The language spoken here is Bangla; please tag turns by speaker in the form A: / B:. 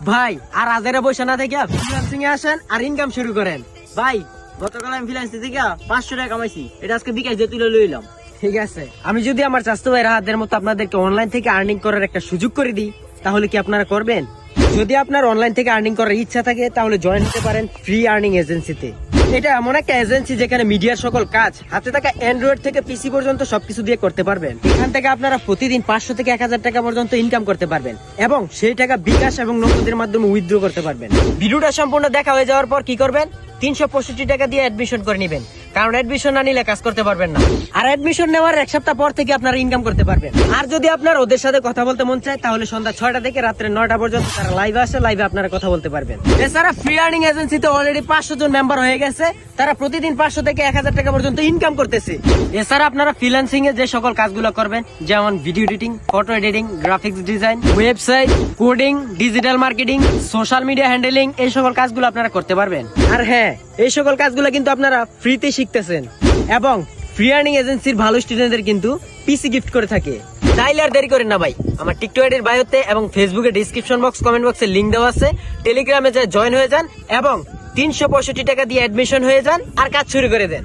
A: ভাই আর আজেরে বসে না থেকে ফ্রিল্যান্সিং এ আসেন আর ইনকাম শুরু করেন। ভাই গতকাল আমি ফ্রিল্যান্সিং থেকে 500 টাকা কামাইছি, এটা আজকে বিকাশ দিয়ে তুলে লইলাম। ঠিক আছে, আমি যদি আমার চাচাতো ভাইয়ের হাতের মতো আপনাদেরকে অনলাইন থেকে আর্নিং করার একটা সুযোগ করে দিই, তাহলে কি আপনারা করবেন? যদি আপনার অনলাইন থেকে আর্নিং করার ইচ্ছা থাকে তাহলে জয়েন হতে পারেন ফ্রি আর্নিং এজেন্সিতে। এটা এমন একটা এজেন্সি যেখানে মিডিয়ার সকল কাজ হাতে থাকা অ্যান্ড্রয়েড থেকে পিসি পর্যন্ত সবকিছু দিয়ে করতে পারবেন। এখান থেকে আপনারা প্রতিদিন 500 থেকে 1000 টাকা পর্যন্ত ইনকাম করতে পারবেন এবং সেই টাকা বিকাশ এবং নগদের মাধ্যমে উইথড্র করতে পারবেন। ভিডিওটা সম্পূর্ণ দেখা হয়ে যাওয়ার পর কি করবেন? 365 টাকা দিয়ে অ্যাডমিশন করে নেবেন, কারণ অ্যাডমিশন না নিলে কাজ করতে পারবেন না। আর অ্যাডমিশন নেওয়ার এক সপ্তাহ পর থেকে আপনারা ইনকাম করতে পারবেন। আর যদি আপনার ওদের সাথে কথা বলতে মন চায় তাহলে সন্ধ্যা 6টা থেকে রাত্রে 9টা পর্যন্ত তারা লাইভে আসে, লাইভে আপনারা কথা বলতে পারবেন। এছাড়া ফ্রি আর্নিং এজেন্সিতে অলরেডি 500 জন মেম্বার হয়ে গেছে, তারা প্রতিদিন 500 থেকে 1000 টাকা পর্যন্ত ইনকাম করতেছে। এছাড়া আপনারা ফ্রিল্যান্সিং এ যে সকল কাজগুলো করবেন, যেমন video editing, photo editing, graphics design, website, coding, digital marketing, social media handling, এই সকল কাজগুলো আপনারা করতে পারবেন। আর হ্যাঁ, এই সকল কাজগুলো কিন্তু আপনারা ফ্রিতে শিখতেছেন এবং ফ্রি আর্নিং এজেন্সির ভালো স্টুডেন্টদের কিন্তু পিসি গিফট করে থাকে। তাইলে আর দেরি করেন না ভাই, আমার টিকটক আইডির বায়োতে এবং ফেসবুকে ডিসক্রিপশন বক্স, কমেন্ট বক্সে লিংক দেওয়া আছে। টেলিগ্রামে যা জয়েন হয়ে যান এবং 365 টাকা দিয়ে অ্যাডমিশন হয়ে যান আর কাজ শুরু করে দেন।